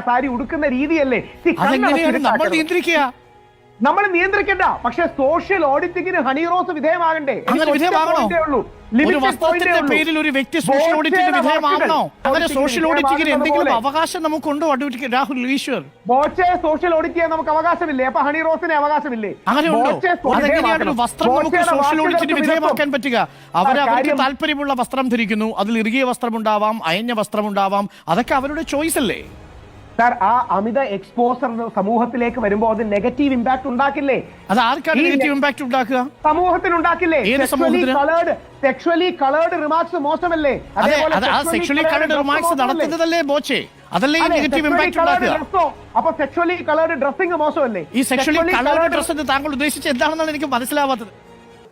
സാരി ഉടുക്കുന്ന രീതിയല്ലേ നമ്മൾ നിയന്ത്രിക്കണ്ട. പക്ഷെ സോഷ്യൽ ഓഡിറ്റിങ്ങിന് ഹണി റോസ് വിധേയമാകണ്ടേ? ഒരു വ്യക്തി സോഷ്യൽ ഓഡിറ്റിന് വിധേയമാകണോ? അങ്ങനെ സോഷ്യൽ ഓഡിറ്റിങ്ങിന് എന്തെങ്കിലും അവകാശം നമുക്കുണ്ടോ? അഡ്വക്കേറ്റ് രാഹുൽ ഈശ്വർ, ബോച്ചയെ സോഷ്യൽ ഓഡിറ്റ് ചെയ്യാൻ നമുക്ക് അവകാശമില്ലേ? അപ്പൊ ഹണി റോസിന് അവകാശമില്ലേ? അതെങ്ങനെയാണ് വസ്ത്രം നമുക്ക് സോഷ്യൽ ഓഡിറ്റിന് വിധേയമാക്കാൻ പറ്റുക? അവർക്ക് താല്പര്യമുള്ള വസ്ത്രം ധരിക്കുന്നു, അതിൽ ഇറുകിയ വസ്ത്രം ഉണ്ടാവാം, അയഞ്ഞ വസ്ത്രം ഉണ്ടാവാം, അതൊക്കെ അവരുടെ ചോയ്സ് അല്ലേ? സാർ, ആ അമിത എക്സ്പോസർ സമൂഹത്തിലേക്ക് വരുമ്പോൾ അത് നെഗറ്റീവ് ഇമ്പാക്ട് ഉണ്ടാക്കില്ലേ? അത് ആർക്കാണ് നെഗറ്റീവ് ഇമ്പാക്ട് ഉണ്ടാക്കുക? സമൂഹത്തിന് ഉണ്ടാക്കില്ലേ? സെക്ഷുവലി കളേർഡ് റിമാർക്സ് മോശമല്ലേ? സെക്ഷുവലി കളേർഡ് റിമാർക്സ് നടത്തുന്നതല്ലേ ബോച്ചെ? അതല്ലേ ഈ നെഗറ്റീവ് ഇമ്പാക്ട് ഉണ്ടാക്കുക? അപ്പൊ സെക്ഷുവലി കളേർഡ് ഡ്രസ്സിംഗ് മോശമല്ലേ? ഈ സെക്ഷുവലി കളേർഡ് ഡ്രസ് എന്ന് താങ്കൾ ഉദ്ദേശിച്ചത് എന്താണെന്നാണ് എനിക്ക് മനസ്സിലാവാത്തത്.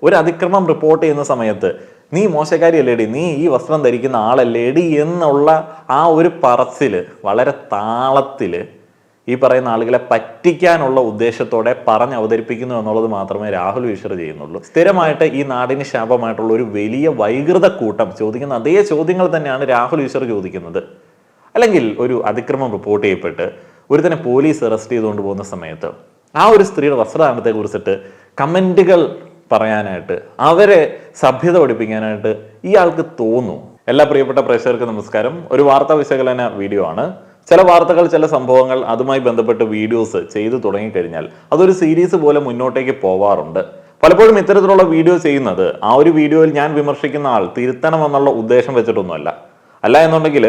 ഒരു അതിക്രമം റിപ്പോർട്ട് ചെയ്യുന്ന സമയത്ത് നീ മോശക്കാരിയല്ലേടി, നീ ഈ വസ്ത്രം ധരിക്കുന്ന ആളല്ലേടി എന്നുള്ള ആ ഒരു പറച്ചില് വളരെ താളത്തില് ഈ പറയുന്ന ആളുകളെ പറ്റിക്കാനുള്ള ഉദ്ദേശത്തോടെ പറഞ്ഞ് അവതരിപ്പിക്കുന്നു എന്നുള്ളത് മാത്രമേ രാഹുൽ ഈശ്വർ ചെയ്യുന്നുള്ളൂ. സ്ഥിരമായിട്ട് ഈ നാടിന് ശാപമായിട്ടുള്ള ഒരു വലിയ വൈകൃത കൂട്ടം ചോദിക്കുന്ന അതേ ചോദ്യങ്ങൾ തന്നെയാണ് രാഹുൽ ഈശ്വർ ചോദിക്കുന്നത്. അല്ലെങ്കിൽ ഒരു അതിക്രമം റിപ്പോർട്ട് ചെയ്യപ്പെട്ട് ഒരുത്തനെ പോലീസ് അറസ്റ്റ് ചെയ്തുകൊണ്ട് പോകുന്ന സമയത്ത് ആ ഒരു സ്ത്രീയുടെ വസ്ത്രധാരണത്തെ കുറിച്ചിട്ട് കമന്റുകൾ പറയാനായിട്ട്, അവരെ സഭ്യത പഠിപ്പിക്കാനായിട്ട് ഇയാൾക്ക് തോന്നും. എല്ലാ പ്രിയപ്പെട്ട പ്രേക്ഷകർക്ക് നമസ്കാരം. ഒരു വാർത്താ വിശകലന വീഡിയോ ആണ്. ചില വാർത്തകൾ, ചില സംഭവങ്ങൾ, അതുമായി ബന്ധപ്പെട്ട് വീഡിയോസ് ചെയ്തു തുടങ്ങിക്കഴിഞ്ഞാൽ അതൊരു സീരീസ് പോലെ മുന്നോട്ടേക്ക് പോവാറുണ്ട്. പലപ്പോഴും ഇത്തരത്തിലുള്ള വീഡിയോ ചെയ്യുന്നത് ആ ഒരു വീഡിയോയിൽ ഞാൻ വിമർശിക്കുന്ന ആൾ തിരുത്തണമെന്നുള്ള ഉദ്ദേശം വെച്ചിട്ടൊന്നുമല്ല. അല്ല എന്നുണ്ടെങ്കിൽ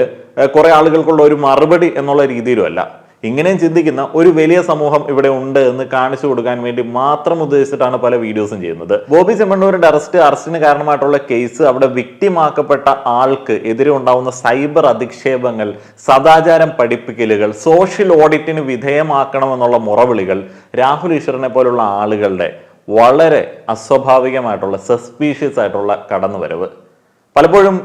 കുറെ ആളുകൾക്കുള്ള ഒരു മറുപടി എന്നുള്ള രീതിയിലും അല്ല. ഇങ്ങനെയും ചിന്തിക്കുന്ന ഒരു വലിയ സമൂഹം ഇവിടെ ഉണ്ട് എന്ന് കാണിച്ചു കൊടുക്കാൻ വേണ്ടി മാത്രം ഉദ്ദേശിച്ചിട്ടാണ് പല വീഡിയോസും ചെയ്യുന്നത്. ബോബി ചെമ്മണ്ണൂരിന്റെ അറസ്റ്റിന് കാരണമായിട്ടുള്ള കേസ്, അവിടെ വിക്ടിമാക്കപ്പെട്ട ആൾക്ക് എതിരെ ഉണ്ടാവുന്ന സൈബർ അധിക്ഷേപങ്ങൾ, സദാചാരം പഠിപ്പിക്കലുകൾ, സോഷ്യൽ ഓഡിറ്റിന് വിധേയമാക്കണമെന്നുള്ള മുറവിളികൾ, രാഹുൽ ഈശ്വറിനെ പോലുള്ള ആളുകളുടെ വളരെ അസ്വാഭാവികമായിട്ടുള്ള സസ്പീഷ്യസ് ആയിട്ടുള്ള കടന്നുവരവ്, പലപ്പോഴും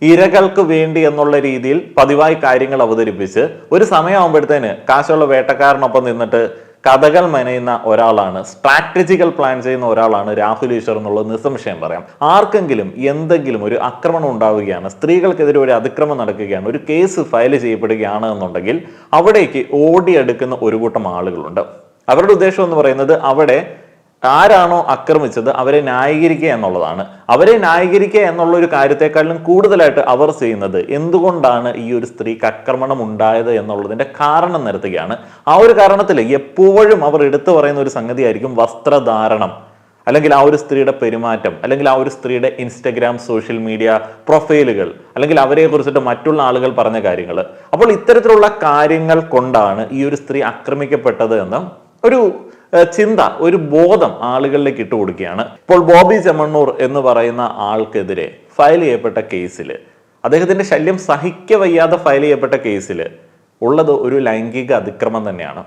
ഇരകൾക്ക് വേണ്ടി എന്നുള്ള രീതിയിൽ പതിവായി കാര്യങ്ങൾ അവതരിപ്പിച്ച് ഒരു സമയമാകുമ്പോഴത്തേന് കാശുള്ള വേട്ടക്കാരനൊപ്പം നിന്നിട്ട് കഥകൾ മെനയുന്ന ഒരാളാണ്, സ്ട്രാറ്റജിക്കൽ പ്ലാൻ ചെയ്യുന്ന ഒരാളാണ് രാഹുൽ ഈശ്വർ എന്നുള്ളത് നിസ്സംശയം പറയാം. ആർക്കെങ്കിലും എന്തെങ്കിലും ഒരു ആക്രമണം ഉണ്ടാവുകയാണ്, സ്ത്രീകൾക്കെതിരെ ഒരു അതിക്രമം നടക്കുകയാണ്, ഒരു കേസ് ഫയൽ ചെയ്യപ്പെടുകയാണ് എന്നുണ്ടെങ്കിൽ അവിടേക്ക് ഓടിയെടുക്കുന്ന ഒരു കൂട്ടം ആളുകളുണ്ട്. അവരുടെ ഉദ്ദേശം എന്ന് പറയുന്നത് അവിടെ ആരാണോ ആക്രമിച്ചത് അവരെ ന്യായീകരിക്കുക എന്നുള്ളതാണ്. അവരെ ന്യായീകരിക്കുക എന്നുള്ള ഒരു കാര്യത്തെക്കാളും കൂടുതലായിട്ട് അവർ ചെയ്യുന്നത് എന്തുകൊണ്ടാണ് ഈ ഒരു സ്ത്രീക്ക് ആക്രമണം ഉണ്ടായത് എന്നുള്ളതിന്റെ കാരണം നിരത്തുകയാണ്. ആ ഒരു കാരണത്തിൽ എപ്പോഴും അവർ എടുത്തു പറയുന്ന ഒരു സംഗതിയായിരിക്കും വസ്ത്രധാരണം, അല്ലെങ്കിൽ ആ ഒരു സ്ത്രീയുടെ പെരുമാറ്റം, അല്ലെങ്കിൽ ആ ഒരു സ്ത്രീയുടെ ഇൻസ്റ്റഗ്രാം സോഷ്യൽ മീഡിയ പ്രൊഫൈലുകൾ, അല്ലെങ്കിൽ അവരെ കുറിച്ചിട്ട് മറ്റുള്ള ആളുകൾ പറഞ്ഞ കാര്യങ്ങൾ. അപ്പോൾ ഇത്തരത്തിലുള്ള കാര്യങ്ങൾ കൊണ്ടാണ് ഈ ഒരു സ്ത്രീ ആക്രമിക്കപ്പെട്ടത് എന്ന ഒരു ചിന്ത, ഒരു ബോധം ആളുകളിലേക്ക് ഇട്ടുകൊടുക്കുകയാണ്. ഇപ്പോൾ ബോബി ചെമ്മണ്ണൂർ എന്ന് പറയുന്ന ആൾക്കെതിരെ ഫയൽ ചെയ്യപ്പെട്ട കേസിൽ, അദ്ദേഹത്തിന്റെ ശല്യം സഹിക്കവയ്യാതെ ഫയൽ ചെയ്യപ്പെട്ട കേസിൽ ഉള്ളത് ഒരു ലൈംഗിക അതിക്രമം തന്നെയാണ്.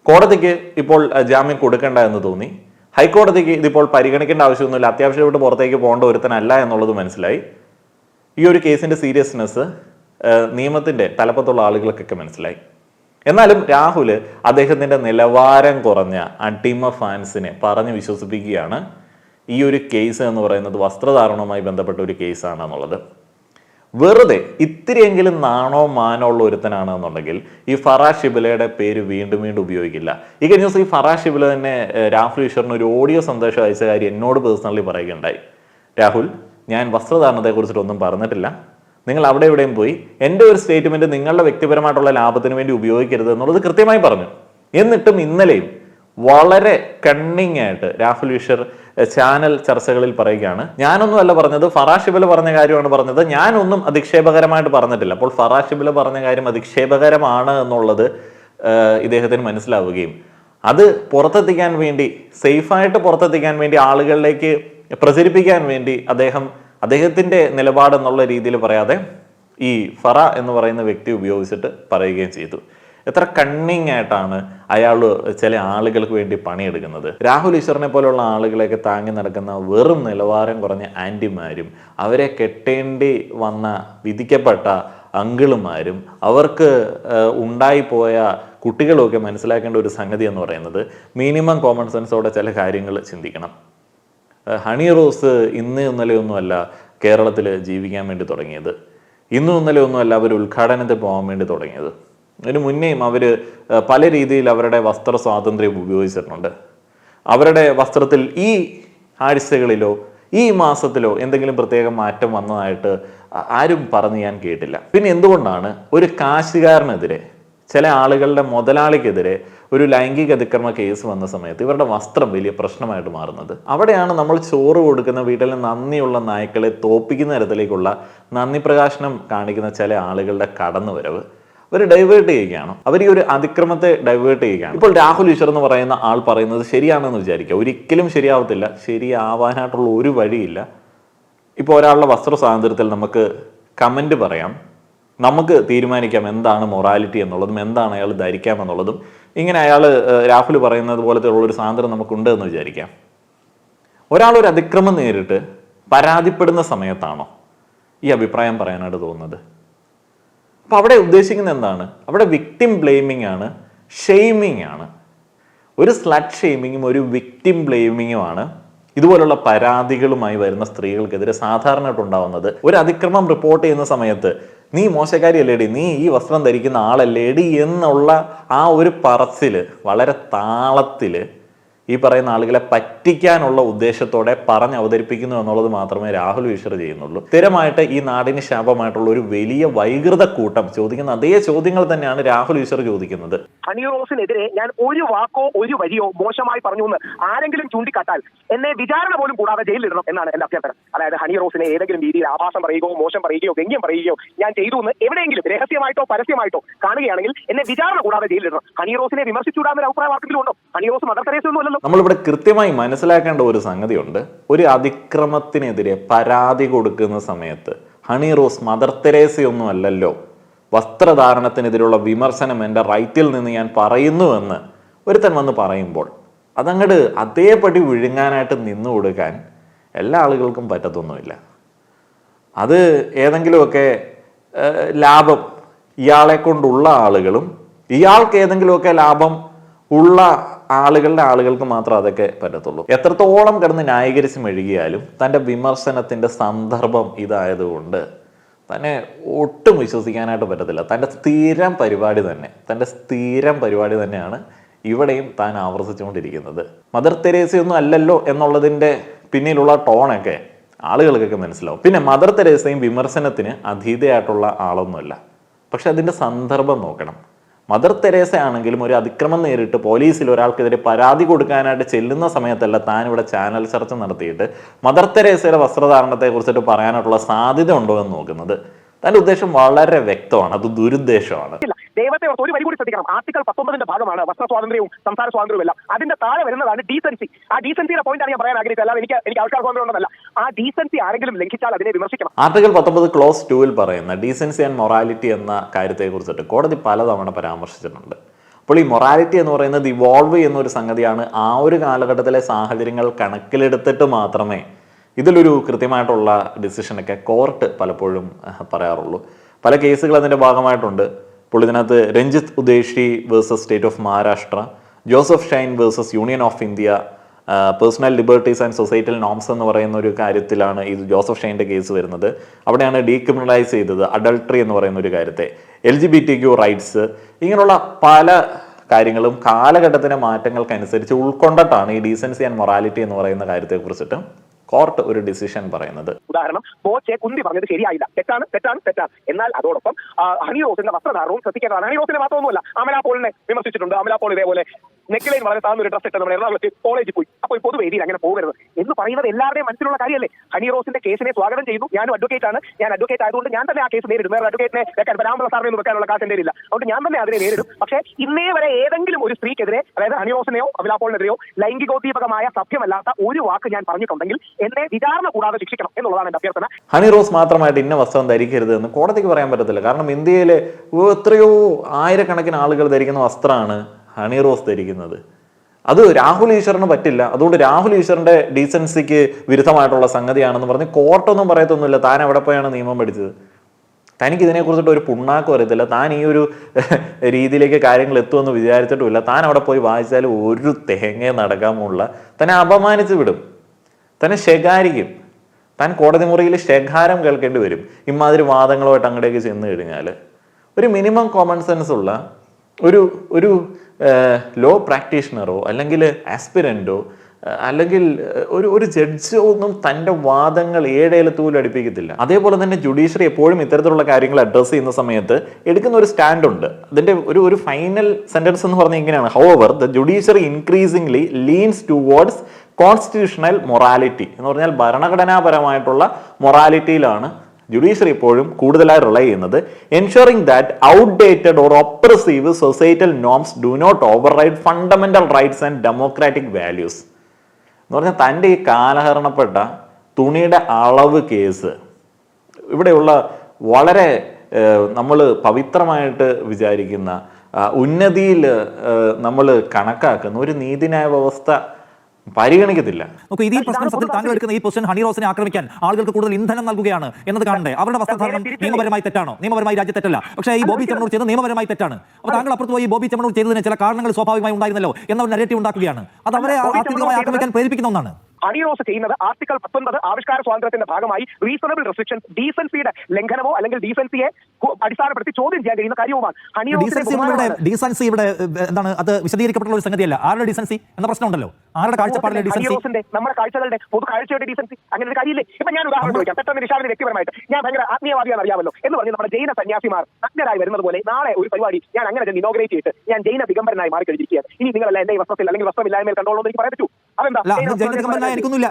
കോടതിക്ക് ഇപ്പോൾ ജാമ്യം കൊടുക്കേണ്ട എന്ന് തോന്നി. ഹൈക്കോടതിക്ക് ഇതിപ്പോൾ പരിഗണിക്കേണ്ട ആവശ്യമൊന്നുമില്ല, അത്യാവശ്യമായിട്ട് പുറത്തേക്ക് പോകേണ്ട ഒരുത്തനല്ല എന്നുള്ളത് മനസ്സിലായി. ഈ ഒരു കേസിന്റെ സീരിയസ്നെസ് നിയമത്തിന്റെ തലപ്പത്തുള്ള ആളുകൾക്കൊക്കെ മനസ്സിലായി. എന്നാലും രാഹുൽ അദ്ദേഹത്തിന്റെ നിലവാരം കുറഞ്ഞ അടിമ ഫാൻസിനെ പറഞ്ഞ് വിശ്വസിപ്പിക്കുകയാണ് ഈ ഒരു കേസ് എന്ന് പറയുന്നത് വസ്ത്രധാരണവുമായി ബന്ധപ്പെട്ട ഒരു കേസാണെന്നുള്ളത്. വെറുതെ ഇത്തിരിയെങ്കിലും നാണോ മാനോ ഉള്ള ഒരുത്തനാണ് എന്നുണ്ടെങ്കിൽ ഈ ഫറാ ഷിബിലയുടെ പേര് വീണ്ടും വീണ്ടും ഉപയോഗിക്കില്ല. ഈ കഴിഞ്ഞ ദിവസം ഈ ഫറാ ഷിബില തന്നെ രാഹുൽ ഈശ്വറിന് ഒരു ഓഡിയോ സന്ദേശം അയച്ച കാര്യം എന്നോട് പേഴ്സണലി പറയുകയുണ്ടായി. രാഹുൽ, ഞാൻ വസ്ത്രധാരണത്തെ കുറിച്ചിട്ടൊന്നും പറഞ്ഞിട്ടില്ല, നിങ്ങൾ അവിടെ എവിടെയും പോയി എൻ്റെ ഒരു സ്റ്റേറ്റ്മെന്റ് നിങ്ങളുടെ വ്യക്തിപരമായിട്ടുള്ള ലാഭത്തിന് വേണ്ടി ഉപയോഗിക്കരുത് എന്നുള്ളത് കൃത്യമായി പറഞ്ഞു. എന്നിട്ടും ഇന്നലെയും വളരെ കണ്ണിങ് ആയിട്ട് രാഹുൽ ഈശ്വർ ചാനൽ ചർച്ചകളിൽ പറയുകയാണ്, ഞാനൊന്നും അല്ല പറഞ്ഞത്, ഫറാ ഷിബില പറഞ്ഞ കാര്യമാണ് പറഞ്ഞത്, ഞാനൊന്നും അധിക്ഷേപകരമായിട്ട് പറഞ്ഞിട്ടില്ല. അപ്പോൾ ഫറാ ഷിബില പറഞ്ഞ കാര്യം അധിക്ഷേപകരമാണ് എന്നുള്ളത് ഇദ്ദേഹത്തിന് മനസ്സിലാവുകയും അത് പുറത്തെത്തിക്കാൻ വേണ്ടി, സേഫായിട്ട് പുറത്തെത്തിക്കാൻ വേണ്ടി, ആളുകളിലേക്ക് പ്രചരിപ്പിക്കാൻ വേണ്ടി അദ്ദേഹത്തിന്റെ നിലപാട് എന്നുള്ള രീതിയിൽ പറയാതെ ഈ ഫറ എന്ന് പറയുന്ന വ്യക്തി ഉപയോഗിച്ചിട്ട് പറയുകയും ചെയ്തു. എത്ര കണ്ണിങ് ആയിട്ടാണ് അയാൾ ചില ആളുകൾക്ക് വേണ്ടി പണിയെടുക്കുന്നത്. രാഹുൽ ഈശ്വറിനെ പോലുള്ള ആളുകളെയൊക്കെ താങ്ങി നടക്കുന്ന വെറും നിലവാരം കുറഞ്ഞ ആൻറ്റിമാരും, അവരെ കെട്ടേണ്ടി വന്ന വിധിക്കപ്പെട്ട അങ്കിളുമാരും, അവർക്ക് ഉണ്ടായിപ്പോയ കുട്ടികളുമൊക്കെ മനസ്സിലാക്കേണ്ട ഒരു സംഗതി എന്ന് പറയുന്നത് മിനിമം കോമൺ സെൻസോടെ ചില കാര്യങ്ങൾ ചിന്തിക്കണം. ഹണി റോസ് ഇന്ന് ഇന്നലെയൊന്നുമല്ല കേരളത്തിൽ ജീവിക്കാൻ വേണ്ടി തുടങ്ങിയത്, ഇന്നും ഇന്നലെയൊന്നുമല്ല അവർ ഉദ്ഘാടനത്തിൽ പോകാൻ വേണ്ടി തുടങ്ങിയത്. അതിന് മുന്നേയും അവർ പല രീതിയിൽ അവരുടെ വസ്ത്ര സ്വാതന്ത്ര്യം ഉപയോഗിച്ചിട്ടുണ്ട്. അവരുടെ വസ്ത്രത്തിൽ ഈ ആഴ്ചകളിലോ ഈ മാസത്തിലോ എന്തെങ്കിലും പ്രത്യേക മാറ്റം വന്നതായിട്ട് ആരും പറഞ്ഞ് ഞാൻ കേട്ടില്ല. പിന്നെ എന്തുകൊണ്ടാണ് ഒരു കാശുകാരനെതിരെ, ചില ആളുകളുടെ മുതലാളിക്കെതിരെ ഒരു ലൈംഗിക അതിക്രമ കേസ് വന്ന സമയത്ത് ഇവരുടെ വസ്ത്രം വലിയ പ്രശ്നമായിട്ട് മാറുന്നത്? അവിടെയാണ് നമ്മൾ ചോറ് കൊടുക്കുന്ന വീട്ടിലെ നന്ദിയുള്ള നായ്ക്കളെ തോപ്പിക്കുന്ന തരത്തിലേക്കുള്ള നന്ദി പ്രകാശനം കാണിക്കുന്ന ചില ആളുകളുടെ കടന്നുവരവ്. അവർ ഡൈവേർട്ട് ചെയ്യുകയാണ്, അവർ ഈ ഒരു അതിക്രമത്തെ ഡൈവേർട്ട് ചെയ്യുകയാണ്. ഇപ്പോൾ രാഹുൽ ഈശ്വർ എന്ന് പറയുന്ന ആൾ പറയുന്നത് ശരിയാണെന്ന് വിചാരിക്കുക, ഒരിക്കലും ശരിയാവത്തില്ല, ശരിയാവാനായിട്ടുള്ള ഒരു വഴിയില്ല. ഇപ്പോൾ ഒരാളുടെ വസ്ത്ര സ്വാതന്ത്ര്യത്തിൽ നമുക്ക് കമൻറ്റ് പറയാം, നമുക്ക് തീരുമാനിക്കാം എന്താണ് മൊറാലിറ്റി എന്നുള്ളതും എന്താണ് അയാൾ ധരിക്കാമെന്നുള്ളതും. ഇങ്ങനെ അയാൾ രാഹുൽ പറയുന്നത് പോലത്തെ ഉള്ളൊരു സ്വാതന്ത്ര്യം നമുക്കുണ്ട് എന്ന് വിചാരിക്കാം. ഒരാളൊരു അതിക്രമം നേരിട്ട് പരാതിപ്പെടുന്ന സമയത്താണോ ഈ അഭിപ്രായം പറയാനായിട്ട് തോന്നുന്നത്? അപ്പം അവിടെ ഉദ്ദേശിക്കുന്നത് എന്താണ്? അവിടെ വിക്ടിം ബ്ലെയിമിംഗ് ആണ്, ഷെയ്മിങ് ആണ്. ഒരു സ്ലട്ട് ഷെയ്മിങ്ങും ഒരു വിക്ടിം ബ്ലെയിമിങ്ങുമാണ് ഇതുപോലുള്ള പരാതികളുമായി വരുന്ന സ്ത്രീകൾക്കെതിരെ സാധാരണയായിട്ട് ഉണ്ടാവുന്നത്. ഒരു അതിക്രമം റിപ്പോർട്ട് ചെയ്യുന്ന സമയത്ത് നീ മോശക്കാരിയല്ലേടി, നീ ഈ വസ്ത്രം ധരിക്കുന്ന ആളല്ലേടി എന്നുള്ള ആ ഒരു പറച്ചില് വളരെ താളത്തില് ഈ പറയുന്ന ആളുകളെ പറ്റിക്കാനുള്ള ഉദ്ദേശത്തോടെ പറഞ്ഞ് അവതരിപ്പിക്കുന്നു എന്നുള്ളത് മാത്രമേ രാഹുൽ ഈശ്വർ ചെയ്യുന്നുള്ളൂ. സ്ഥിരമായിട്ട് ഈ നാടിന് ശാപമായിട്ടുള്ള ഒരു വലിയ വൈകൃത കൂട്ടം ചോദിക്കുന്ന അതേ ചോദ്യങ്ങൾ തന്നെയാണ് രാഹുൽ ഈശ്വർ ചോദിക്കുന്നത്. ഹണി റോസിനെതിരെ ഞാൻ ഒരു വാക്കോ ഒരു വരിയോ മോശമായി പറഞ്ഞു എന്ന് ആരെങ്കിലും ചൂണ്ടിക്കാട്ടാൽ എന്നെ വിചാരണ പോലും കൂടാതെ ജയിലിലിടണം എന്നാണ് എന്റെ അഭ്യർത്ഥന. അതായത് ഹണി റോസിനെ ഏതെങ്കിലും രീതിയിൽ ആഭാസം പറയുകയോ മോശം പറയുകയോ വ്യംഗ്യം പറയുകയോ ഞാൻ ചെയ്തു എന്ന് എവിടെയെങ്കിലും രഹസ്യമായിട്ടോ പരസ്യമായിട്ടോ കാണുകയാണെങ്കിൽ എന്നെ വിചാരണ കൂടാതെ ജയിലിലിടണം. ഹണി റോസിനെ വിമർശിച്ചുകൂടാന്നൊരു അഭിപ്രായം ആർക്കെങ്കിലും ഉണ്ടോ? ഹണി റോസ് മദർ തെരേസ ഒന്നുമല്ലല്ലോ. നമ്മളിവിടെ കൃത്യമായി മനസ്സിലാക്കേണ്ട ഒരു സംഗതിയുണ്ട്. ഒരു അതിക്രമത്തിനെതിരെ പരാതി കൊടുക്കുന്ന സമയത്ത് ഹണി റോസ് മദർ തെരേസയൊന്നും അല്ലല്ലോ. വസ്ത്രധാരണത്തിനെതിരെയുള്ള വിമർശനം എൻ്റെ റൈറ്റിൽ നിന്ന് ഞാൻ പറയുന്നുവെന്ന് ഒരുത്തൻ വന്ന് പറയുമ്പോൾ അതങ്ങോട്ട് അതേപടി വിഴുങ്ങാനായിട്ട് നിന്നു കൊടുക്കാൻ എല്ലാ ആളുകൾക്കും പറ്റത്തൊന്നുമില്ല. അത് ഏതെങ്കിലുമൊക്കെ ലാഭം ഇയാളെ കൊണ്ടുള്ള ആളുകളും ഇയാൾക്ക് ഏതെങ്കിലുമൊക്കെ ലാഭം ഉള്ള ആളുകൾക്ക് മാത്രം അതൊക്കെ പറ്റത്തുള്ളൂ. എത്രത്തോളം കിടന്ന് ന്യായീകരിച്ച് മെഴുകിയാലും തൻ്റെ വിമർശനത്തിൻ്റെ സന്ദർഭം ഇതായതുകൊണ്ട് തന്നെ ഒട്ടും വിശ്വസിക്കാനായിട്ട് പറ്റത്തില്ല. തൻ്റെ സ്ഥിരം പരിപാടി തന്നെയാണ് ഇവിടെയും താൻ ആവർത്തിച്ചുകൊണ്ടിരിക്കുന്നത്. മദർ തെരേസയൊന്നും അല്ലല്ലോ എന്നുള്ളതിൻ്റെ പിന്നിലുള്ള ടോണൊക്കെ ആളുകൾക്കൊക്കെ മനസ്സിലാവും. പിന്നെ മദർ തെരേസയും വിമർശനത്തിന് അതീതയായിട്ടുള്ള ആളൊന്നുമല്ല. പക്ഷെ അതിൻ്റെ സന്ദർഭം നോക്കണം. മദർ തെരേസ ആണെങ്കിലും ഒരു അതിക്രമം നേരിട്ട് പോലീസിൽ ഒരാൾക്കെതിരെ പരാതി കൊടുക്കാനായിട്ട് ചെല്ലുന്ന സമയത്തല്ല താൻ ഇവിടെ ചാനൽ ചർച്ച നടത്തിയിട്ട് മദർ തെരേസയുടെ വസ്ത്രധാരണത്തെ കുറിച്ചിട്ട് പറയാനായിട്ടുള്ള സാധ്യത ഉണ്ടോ എന്ന് നോക്കുന്നത്. തന്റെ ഉദ്ദേശം വളരെ വ്യക്തമാണ്, അത് ദുരുദ്ദേശമാണ്. ദൈവത്തെ ഒരു വരി കൂടി ശ്രദ്ധിക്കണം. ആർട്ടിക്കിൾ 19 ഭാഗമാണ് വസ്ത്ര സ്വാതന്ത്ര്യവും സംസാര സ്വാതന്ത്ര്യവും എല്ലാം. അതിന്റെ താഴെ വരുന്നതാണ് ഡീസൻസി. ആ ഡീസൻസിയുടെ പോയിന്റാണ് ഞാൻ പറയാൻ ആഗ്രഹിച്ചത്. അല്ല എനിക്ക് ആൾക്കാർ സ്വാതന്ത്ര്യം ഉണ്ടെന്നല്ല. ആ ഡീസൻസി ആരെങ്കിലും ലംഘിച്ചാൽ അതിനെ വിമർശിക്കണം. ആർട്ടിക്കിൾ 19 ക്ലോസ് 2 പറയുന്ന ഡീസൻസി ആൻഡ് മൊറാലിറ്റി എന്ന കാര്യത്തെ കുറിച്ചിട്ട് കോടതി പലതവണ പരാമർശിച്ചിട്ടുണ്ട്. അപ്പോൾ ഈ മൊറാലിറ്റി എന്ന് പറയുന്നത് ഇവോൾവ് ചെയ്യുന്ന ഒരു സംഗതിയാണ്. ആ ഒരു കാലഘട്ടത്തിലെ സാഹചര്യങ്ങൾ കണക്കിലെടുത്തിട്ട് മാത്രമേ ഇതിലൊരു കൃത്യമായിട്ടുള്ള ഡിസിഷനൊക്കെ കോർട്ട് പലപ്പോഴും പറയാറുള്ളൂ. പല കേസുകൾ അതിൻ്റെ ഭാഗമായിട്ടുണ്ട്. ഇപ്പോൾ ഇതിനകത്ത് Ranjit Udeshi versus State of Maharashtra, Joseph Shine versus Union of India, personal liberties and societal norms എന്ന് പറയുന്ന ഒരു കാര്യത്തിലാണ് ഇത് ജോസഫ് ഷൈൻ്റെ കേസ് വരുന്നത്. അവിടെയാണ് ഡീക്രിമിനലൈസ് ചെയ്തത് അഡൾട്ടറി എന്ന് പറയുന്ന ഒരു കാര്യത്തെ. LGBTQ റൈറ്റ്സ്, ഇങ്ങനെയുള്ള പല കാര്യങ്ങളും കാലഘട്ടത്തിൻ്റെ മാറ്റങ്ങൾക്കനുസരിച്ച് ഉൾക്കൊണ്ടിട്ടാണ് ഈ ഡീസൻസി ആൻഡ് മൊറാലിറ്റി എന്ന് പറയുന്ന കാര്യത്തെക്കുറിച്ചിട്ട് കോർട്ട് ഒരു ഡിസിഷൻ പറയുന്നത്. ഉദാഹരണം, ബോച്ചെ കുന്തി പറഞ്ഞത് ശരിയായില്ല, തെറ്റാണ്. എന്നാൽ അതോടൊപ്പം ഹണി റോസിന്റെ വസ്ത്രധാരണവും ശ്രദ്ധിക്കേണ്ടതാണ്. ഹണി റോസിനെ മാത്രമൊന്നുമല്ല, അമല പോളിനെ വിമർശിച്ചിട്ടുണ്ട്. അമല പോൾ ഇതേപോലെ നെക്ലൈൻ വളരെ താഴ്ന്നൊരു ഡ്രസ് ഇട്ട് നമ്മുടെ എറണാകുളത്ത് കോളേജിൽ പോയി. അപ്പോൾ പൊതുവേദിയിൽ അങ്ങനെ പോകരുത് എന്ന് പറയുന്നത് എല്ലാവരുടെയും മനസ്സിലുള്ള കാര്യമല്ലേ. ഹണി റോസിന്റെ കേസിനെ സ്വാഗതം ചെയ്തു. ഞാനും അഡ്വക്കേറ്റ് ആണ്. ഞാൻ അഡ്വക്കേറ്റ് ആയതുകൊണ്ട് ഞാൻ തന്നെ ആ കേസ് നേരിടും. വേറെ അഡ്വക്കേറ്റിനെ വെക്കാൻ പരാമർശ സാറിനെ വെക്കാനുള്ള കാശ് എൻ്റെ ഇല്ല. അതുകൊണ്ട് ഞാൻ തന്നെ അതിനെ നേരിടും. പക്ഷേ ഇന്നേ വരെ ഏതെങ്കിലും ഒരു സ്ത്രീക്കെതിരെ, അതായത് ഹണി റോസിനെയോ അമല പോളിനെതിരെയോ ലൈംഗികോദ്ദീപകമായ സഭ്യമല്ലാത്ത ഒരു വാക്ക് ഞാൻ പറഞ്ഞിട്ടുണ്ടെങ്കിൽ എന്നെ വിചാരണ കൂടാതെ ശിക്ഷിക്കണം എന്നുള്ളതാണ് എന്റെ അഭ്യർത്ഥന. ഹണി റോസ് മാത്രമായിട്ട് ഇന്ന വസ്ത്രം ധരിക്കരുത് എന്ന് കോടതിക്ക് പറയാൻ പറ്റത്തില്ല. കാരണം ഇന്ത്യയിലെ എത്രയോ ആയിരക്കണക്കിന് ആളുകൾ ധരിക്കുന്ന വസ്ത്രമാണ് ഹണി റോസ് ധരിക്കുന്നത്. അത് രാഹുൽ ഈശ്വറിന് പറ്റില്ല. അതുകൊണ്ട് രാഹുൽ ഈശ്വറിന്റെ ഡീസൻസിക്ക് വിരുദ്ധമായിട്ടുള്ള സംഗതിയാണെന്ന് പറഞ്ഞ് കോർട്ടൊന്നും പറയത്തൊന്നുമില്ല. താൻ എവിടെ പോയാണ് നിയമം പഠിച്ചത്? തനിക്ക് ഇതിനെക്കുറിച്ചിട്ട് ഒരു പുണ്ണാക്കും അറിയത്തില്ല. താൻ ഈ ഒരു രീതിയിലേക്ക് കാര്യങ്ങൾ എത്തുമെന്ന് വിചാരിച്ചിട്ടുമില്ല. താൻ അവിടെ പോയി വായിച്ചാൽ ഒരു തേങ്ങ നടക്കാമുള്ള തന്നെ അപമാനിച്ച് വിടും, തന്നെ ശകാരിക്കും. താൻ കോടതി മുറിയിൽ ശകാരം കേൾക്കേണ്ടി വരും ഇമാതിരി വാദങ്ങളുമായിട്ട് അങ്ങോട്ടേക്ക് ചെന്ന് കഴിഞ്ഞാൽ. ഒരു മിനിമം കോമൺ സെൻസ് ഉള്ള ഒരു ഒരു ലോ പ്രാക്ടീഷണറോ അല്ലെങ്കിൽ ആസ്പിരൻറ്റോ അല്ലെങ്കിൽ ഒരു ജഡ്ജോ ഒന്നും തൻ്റെ വാദങ്ങൾ ഏഴേലത്തൂലും അടുപ്പിക്കത്തില്ല. അതേപോലെ തന്നെ ജുഡീഷ്യറി എപ്പോഴും ഇത്തരത്തിലുള്ള കാര്യങ്ങൾ അഡ്രസ്സ് ചെയ്യുന്ന സമയത്ത് എടുക്കുന്ന ഒരു സ്റ്റാൻഡ് ഉണ്ട്. അതിൻ്റെ ഒരു ഫൈനൽ സെന്റൻസ് എന്ന് പറഞ്ഞാൽ ഇങ്ങനെയാണ്: however the judiciary increasingly leans towards constitutional morality എന്ന് പറഞ്ഞാൽ ഭരണഘടനാപരമായിട്ടുള്ള മൊറാലിറ്റിയിലാണ് ജുഡീഷ്യറി ഇപ്പോഴും കൂടുതലായി റിലൈ ചെയ്യുന്നത്. Ensuring that outdated or oppressive societal norms do not override fundamental rights and democratic values എന്ന് പറഞ്ഞാൽ തൻ്റെ ഈ കാലഹരണപ്പെട്ട തുണിയുടെ അളവ് കേസ് ഇവിടെയുള്ള വളരെ നമ്മൾ പവിത്രമായിട്ട് വിചാരിക്കുന്ന ഉന്നതിയിൽ നമ്മൾ കണക്കാക്കുന്ന ഒരു നീതിന്യായ വ്യവസ്ഥ പരിഗണിക്കത്തില്ല. നമുക്ക് ഈ പ്രശ്നം സത്യത്തിൽ താങ്കൾ എടുക്കുന്ന ഈ പൊസിഷൻ ഹണി റോസിനെ ആക്രമിക്കാൻ ആളുകൾക്ക് കൂടുതൽ ഇന്ധനം നൽകുകയാണ് എന്നത് കാണണ്ടേ? അവരുടെ വസ്ത്രധാരണം നിയമപരമായി തെറ്റാണോ? നിയമപരമായി രാജ്യത്ത് തെറ്റല്ല, പക്ഷേ ഈ ബോബി ചെമ്മണൂർ ചെയ്തത് നിയമപരമായി തെറ്റാണ്. അപ്പോൾ താങ്കൾ അപ്പുറത്ത് പോയി ബോബി ചെമ്മണൂർ ചെയ്തതിന് ചില കാരണങ്ങൾ സ്വാഭാവികമായി ഉണ്ടായിരുന്നല്ലോ എന്ന ഒരു നരേറ്റീവ് ഉണ്ടാക്കുകയാണ്. അത് അവരെ ആത്യന്തികമായി ആക്രമിക്കാൻ പ്രേരിപ്പിക്കുന്ന ഒന്നാണ്. ഹണി റോസ് ചെയ്യുന്നത് ആർട്ടിക്കിൾ 19 ആവിഷ്കാര സ്വാതന്ത്ര്യത്തിന്റെ ഭാഗമായി റീസണബിൾ റെസ്ട്രിക്ഷൻസ്, ഡീസൻസിയുടെ ലംഘനമോ അല്ലെങ്കിൽ ഡീസൻസിയെ അടിസ്ഥാനപ്പെടുത്തി ചോദ്യം ചെയ്യാൻ കഴിയുന്ന കാര്യവുമാണ്. ഡീസൻസി ഇവിടെ എന്താണ്? അത് വിശദീകരിക്കപ്പെട്ടുള്ള ഒരു സംഗതിയല്ല. ആരുടെ ഡീസൻസി എന്ന പ്രശ്നമുണ്ടല്ലോ. ആരുടെ കാഴ്ചപ്പാടിലെ ഡീസൻസി? നമ്മുടെ കാഴ്ചകളുടെ പൊതു കാഴ്ചയുടെ ഡീസൻസി അങ്ങനെ ഒരു കാര്യമില്ലേ? ഇപ്പൊ ഞാൻ ഉദാഹരണം ചോദിക്കാം. പെട്ടെന്ന് നിഷാദിന് വ്യക്തിപരമായിട്ട് ഞാൻ ഭയങ്കര ആത്മീയവാദിയാണെന്ന് അറിയാമല്ലോ എന്ന് പറഞ്ഞ് നമ്മുടെ ജൈന സന്യാസിമാർ നഗ്നരായി വരുന്നത് പോലെ നാളെ ഒരു പരിപാടി ഞാൻ അങ്ങനെ ഇനോഗ്രേറ്റ് ചെയ്തിട്ട് ഞാൻ ജൈന ദിഗംബരനായി മാറി കഴിഞ്ഞിരിക്കുകയാണ്. ഇനി നിങ്ങളല്ല എന്റെ വസ്ത്രത്തിൽ അല്ലെങ്കിൽ വസ്ത്രമില്ലായ്മയിൽ കണ്ടോളൂ എന്ന് എനിക്ക് പറയാൻ പറ്റൂ. അതെന്താ എനിക്കൊന്നുമില്ല.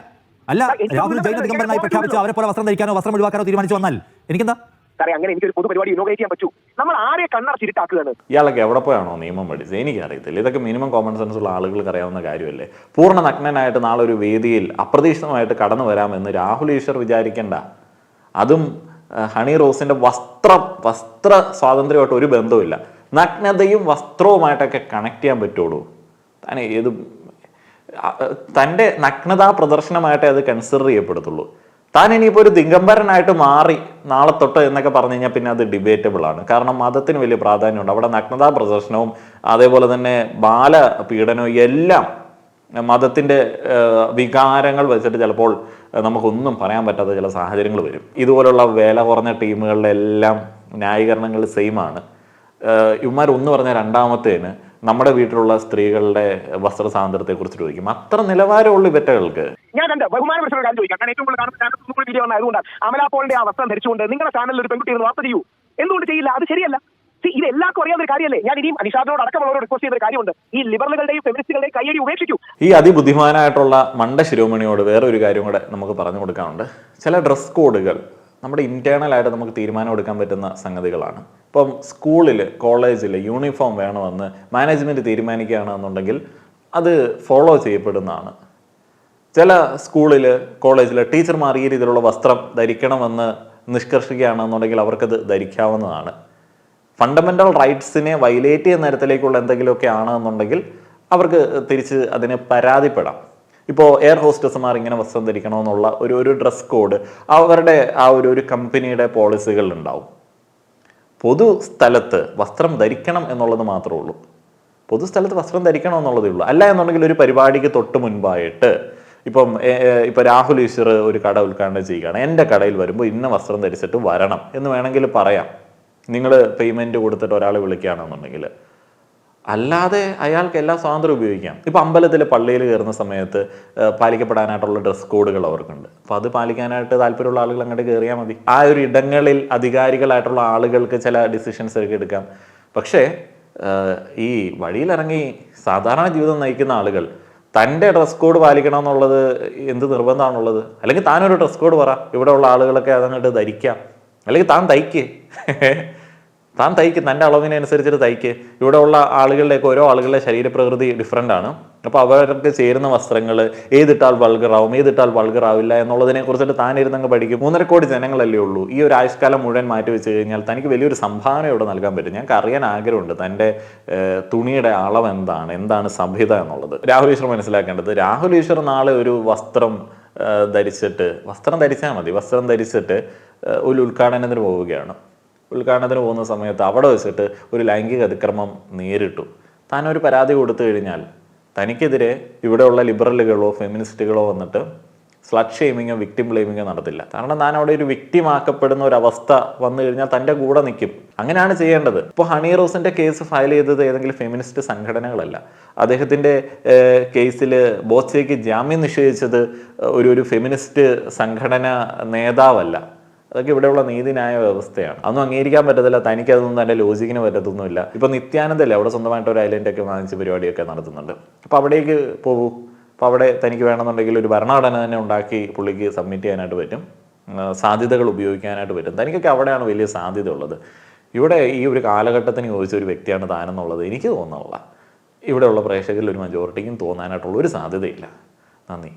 അല്ല, രാഹുൽ ജൈന ദിഗംബരനായി പ്രഖ്യാപിച്ച് അവരെ പോലെ വസ്ത്രം ധരിക്കാനോ വസ്ത്രം ഒഴിവാക്കാനോ തീരുമാനിച്ചു വന്നാൽ എനിക്കെന്താ? അങ്ങനെ എനിക്കൊരു പൊതു പരിപാടി ഇനോഗ്രേറ്റ് ചെയ്യാൻ പറ്റൂ. നമ്മൾ ആരെ കണ്ണടച്ചിരിട്ടാക്കുകയാണ്? ഇയാളൊക്കെ എവിടെ പോയാണോ നിയമം പഠിച്ചത്? എനിക്കറിയത്തില്ല. ഇതൊക്കെ മിനിമം കോമൺ സെൻസ് ഉള്ള ആളുകൾക്ക് അറിയാവുന്ന കാര്യമല്ലേ. പൂർണ്ണ നഗ്നനായിട്ട് നാളെ ഒരു വേദിയിൽ അപ്രതീക്ഷിതമായിട്ട് കടന്നു വരാമെന്ന് രാഹുൽ ഈശ്വർ വിചാരിക്കേണ്ട. അതും ഹണി റോസിന്റെ വസ്ത്ര സ്വാതന്ത്ര്യമായിട്ട് ഒരു ബന്ധവുമില്ല. നഗ്നതയും വസ്ത്രവുമായിട്ടൊക്കെ കണക്ട് ചെയ്യാൻ പറ്റുള്ളൂ. താനെ ഏത് തൻ്റെ നഗ്നതാ പ്രദർശനമായിട്ടേ അത് കൺസിഡർ ചെയ്യപ്പെടുത്തുള്ളൂ. താൻ ഇനിയിപ്പോൾ ഒരു ദിഗംബരനായിട്ട് മാറി നാളെ തൊട്ട് എന്നൊക്കെ പറഞ്ഞു കഴിഞ്ഞാൽ പിന്നെ അത് ഡിബേറ്റബിൾ ആണ്. കാരണം മതത്തിന് വലിയ പ്രാധാന്യമുണ്ട്. അവിടെ നഗ്നതാ പ്രദർശനവും അതേപോലെ തന്നെ ബാലപീഡനവും എല്ലാം മതത്തിൻ്റെ വികാരങ്ങൾ വെച്ചിട്ട് ചിലപ്പോൾ നമുക്കൊന്നും പറയാൻ പറ്റാത്ത ചില സാഹചര്യങ്ങൾ വരും. ഇതുപോലുള്ള വില കുറഞ്ഞ ടീമുകളുടെ എല്ലാം ന്യായീകരണങ്ങൾ സെയിമാണ്. ഇവന്മാർ ഒന്ന് പറഞ്ഞ രണ്ടാമത്തേന് നമ്മുടെ വീട്ടിലുള്ള സ്ത്രീകളുടെ വസ്ത്ര സ്വാതന്ത്ര്യത്തെ കുറിച്ച് ചോദിക്കും. അത്ര നിലവാരമുള്ള ഇവറ്റകൾക്ക്. ഞാൻ കണ്ട് ബഹുമാനപ്പെട്ട കാര്യം ചോദിക്കാം. കാരണം ഏറ്റവും കൂടുതൽ വീഡിയോ ആയതുകൊണ്ട് അമല പോളിന്റെ ആ വസ്ത്രം ധരിച്ചുകൊണ്ട് നിങ്ങളുടെ ചാനലിൽ ഒരു പെൺകുട്ടി വാർത്ത ചെയ്യൂ. എന്തുകൊണ്ട് ചെയ്യില്ല? അത് ശരിയല്ല. ഇത് എല്ലാവർക്കും അറിയാവുന്ന ഒരു കാര്യമല്ലേ. ഞാൻ ഇനിയും അനിഷാദിനോട് അടക്കമുള്ളവരോട് റിക്വസ്റ്റ് ചെയ്ത ഒരു കാര്യമുണ്ട്. ഈ ലിബറലുകളുടെയും ഫെമിനിസ്റ്റുകളുടെയും കയ്യടി ഉപേക്ഷിക്കൂ. ഈ അതിബുദ്ധിമാനായിട്ടുള്ള മണ്ട ശിരോമണിയോട് വേറെ ഒരു കാര്യം കൂടെ നമുക്ക് പറഞ്ഞു കൊടുക്കാനുണ്ട്. ചില ഡ്രസ് കോഡുകൾ നമ്മുടെ ഇന്റേണലായിട്ട് നമുക്ക് തീരുമാനം എടുക്കാൻ പറ്റുന്ന സംഗതികളാണ്. ഇപ്പം സ്കൂളിൽ കോളേജിൽ യൂണിഫോം വേണമെന്ന് മാനേജ്മെൻറ്റ് തീരുമാനിക്കുകയാണെന്നുണ്ടെങ്കിൽ അത് ഫോളോ ചെയ്യപ്പെടുന്നതാണ്. ചില സ്കൂളിൽ കോളേജിൽ ടീച്ചർമാർ ഈ രീതിയിലുള്ള വസ്ത്രം ധരിക്കണമെന്ന് നിഷ്കർഷിക്കുകയാണെന്നുണ്ടെങ്കിൽ അവർക്കത് ധരിക്കാവുന്നതാണ്. ഫണ്ടമെൻ്റൽ റൈറ്റ്സിനെ വയലേറ്റ് ചെയ്യുന്ന തരത്തിലേക്കുള്ള എന്തെങ്കിലുമൊക്കെ ആണെന്നുണ്ടെങ്കിൽ അവർക്ക് തിരിച്ച് അതിന് പരാതിപ്പെടാം. ഇപ്പോൾ എയർ ഹോസ്റ്റസുമാർ ഇങ്ങനെ വസ്ത്രം ധരിക്കണമെന്നുള്ള ഒരു ഡ്രസ് കോഡ് അവരുടെ ആ ഒരു കമ്പനിയുടെ പോളിസികളിലുണ്ടാവും. പൊതു സ്ഥലത്ത് വസ്ത്രം ധരിക്കണം എന്നുള്ളത് മാത്രമേ ഉള്ളൂ. പൊതുസ്ഥലത്ത് വസ്ത്രം ധരിക്കണം എന്നുള്ളതേ ഉള്ളൂ. അല്ല എന്നുണ്ടെങ്കിൽ ഒരു പരിപാടിക്ക് തൊട്ട് മുൻപായിട്ട് ഇപ്പം രാഹുൽ ഈശ്വർ ഒരു കട ഉദ്ഘാടനം ചെയ്യുകയാണ്. എൻ്റെ കടയിൽ വരുമ്പോൾ ഇന്ന വസ്ത്രം ധരിച്ചിട്ട് വരണം എന്ന് വേണമെങ്കിൽ പറയാം. നിങ്ങൾ പേയ്മെൻറ്റ് കൊടുത്തിട്ട് ഒരാളെ വിളിക്കുകയാണെന്നുണ്ടെങ്കിൽ. അല്ലാതെ അയാൾക്ക് എല്ലാ സ്വാതന്ത്ര്യം ഉപയോഗിക്കാം. ഇപ്പോൾ അമ്പലത്തിൽ പള്ളിയിൽ കയറുന്ന സമയത്ത് പാലിക്കപ്പെടാനായിട്ടുള്ള ഡ്രസ് കോഡുകൾ അവർക്കുണ്ട്. അപ്പോൾ അത് പാലിക്കാനായിട്ട് താല്പര്യമുള്ള ആളുകൾ അങ്ങോട്ട് കയറിയാൽ മതി. ആ ഒരു ഇടങ്ങളിൽ അധികാരികളായിട്ടുള്ള ആളുകൾക്ക് ചില ഡിസിഷൻസ് ഒക്കെ എടുക്കാം. പക്ഷേ ഈ വഴിയിലിറങ്ങി സാധാരണ ജീവിതം നയിക്കുന്ന ആളുകൾ തൻ്റെ ഡ്രസ് കോഡ് പാലിക്കണം എന്നുള്ളത് എന്ത് നിർബന്ധമാണുള്ളത്? അല്ലെങ്കിൽ താനൊരു ഡ്രസ് കോഡ് പറ, ഇവിടെ ഉള്ള ആളുകളൊക്കെ അതങ്ങോട്ട് ധരിക്കാം. അല്ലെങ്കിൽ താൻ തയ്ക്ക് തൻ്റെ അളവിനനുസരിച്ചിട്ട് തയ്ക്ക്. ഇവിടെ ഉള്ള ആളുകളിലേക്ക് ഓരോ ആളുകളുടെ ശരീരപ്രകൃതി ഡിഫറെൻ്റ് ആണ്. അപ്പോൾ അവർക്ക് ചേരുന്ന വസ്ത്രങ്ങൾ ഏതിട്ടാൽ വൾഗറാവും, ഏതിട്ടാൽ വൾഗറാവില്ല എന്നുള്ളതിനെ കുറിച്ചിട്ട് താൻ ഇരുന്നങ്ങ് പഠിക്കും. 3.5 കോടി ജനങ്ങളല്ലേ ഉള്ളൂ. ഈ ഒരു ആയുഷ്കാലം മുഴുവൻ മാറ്റി വെച്ച് കഴിഞ്ഞാൽ തനിക്ക് വലിയൊരു സംഭാവന ഇവിടെ നൽകാൻ പറ്റും. ഞങ്ങൾക്ക് അറിയാൻ ആഗ്രഹമുണ്ട് തൻ്റെ തുണിയുടെ അളവ് എന്താണ് സഭ്യത എന്നുള്ളത്. രാഹുൽ ഈശ്വർ മനസ്സിലാക്കേണ്ടത്, രാഹുൽ ഈശ്വർ നാളെ ഒരു വസ്ത്രം ധരിച്ചാൽ മതി. വസ്ത്രം ധരിച്ചിട്ട് ഒരു ഉദ്ഘാടനത്തിന് പോവുകയാണ്. ഉദ്ഘാടനത്തിന് പോകുന്ന സമയത്ത് അവിടെ വെച്ചിട്ട് ഒരു ലൈംഗിക അതിക്രമം നേരിട്ടു. താനൊരു പരാതി കൊടുത്തു കഴിഞ്ഞാൽ തനിക്കെതിരെ ഇവിടെയുള്ള ലിബറലുകളോ ഫെമിനിസ്റ്റുകളോ വന്നിട്ട് സ്ലട്ട് ഷെയിമിങ്ങോ വിക്ടിം ബ്ലെയിമിങ്ങോ നടത്തില്ല. കാരണം താൻ അവിടെ ഒരു വിക്ടിം ആക്കപ്പെടുന്ന ഒരു അവസ്ഥ വന്നു കഴിഞ്ഞാൽ തൻ്റെ കൂടെ നിൽക്കും. അങ്ങനെയാണ് ചെയ്യേണ്ടത്. ഇപ്പോൾ ഹണി റോസിൻ്റെ കേസ് ഫയൽ ചെയ്തത് ഏതെങ്കിലും ഫെമിനിസ്റ്റ് സംഘടനകളല്ല. അദ്ദേഹത്തിൻ്റെ കേസിൽ ബോച്ചയ്ക്ക് ജാമ്യം നിഷേധിച്ചത് ഒരു ഫെമിനിസ്റ്റ് സംഘടന നേതാവല്ല. അതൊക്കെ ഇവിടെയുള്ള നീതിന്യായ വ്യവസ്ഥയാണ്. അതൊന്നും അംഗീകരിക്കാൻ പറ്റത്തില്ല. തനിക്കതൊന്നും തൻ്റെ ലോജിക്കിന് പറ്റത്തൊന്നുമില്ല. ഇപ്പോൾ നിത്യാനന്ദല്ലേ അവിടെ സ്വന്തമായിട്ട് ഒരു ഐലൻഡൊക്കെ വാങ്ങിച്ച് പരിപാടിയൊക്കെ നടത്തുന്നുണ്ട്. അപ്പോൾ അവിടേക്ക് പോകൂ. അപ്പോൾ അവിടെ തനിക്ക് വേണമെന്നുണ്ടെങ്കിൽ ഒരു ഭരണഘടന തന്നെ ഉണ്ടാക്കി പുള്ളിക്ക് സബ്മിറ്റ് ചെയ്യാനായിട്ട് പറ്റും. സാധ്യതകൾ ഉപയോഗിക്കാനായിട്ട് പറ്റും. തനിക്കൊക്കെ അവിടെയാണ് വലിയ സാധ്യത ഉള്ളത്. ഇവിടെ ഈ ഒരു കാലഘട്ടത്തിന് യോജിച്ച ഒരു വ്യക്തിയാണ് താനെന്നുള്ളത് എനിക്ക് തോന്നുന്നില്ല. ഇവിടെയുള്ള പ്രേക്ഷകരിൽ ഒരു മജോറിറ്റിക്കും തോന്നാനായിട്ടുള്ള ഒരു സാധ്യതയില്ല. നന്ദി.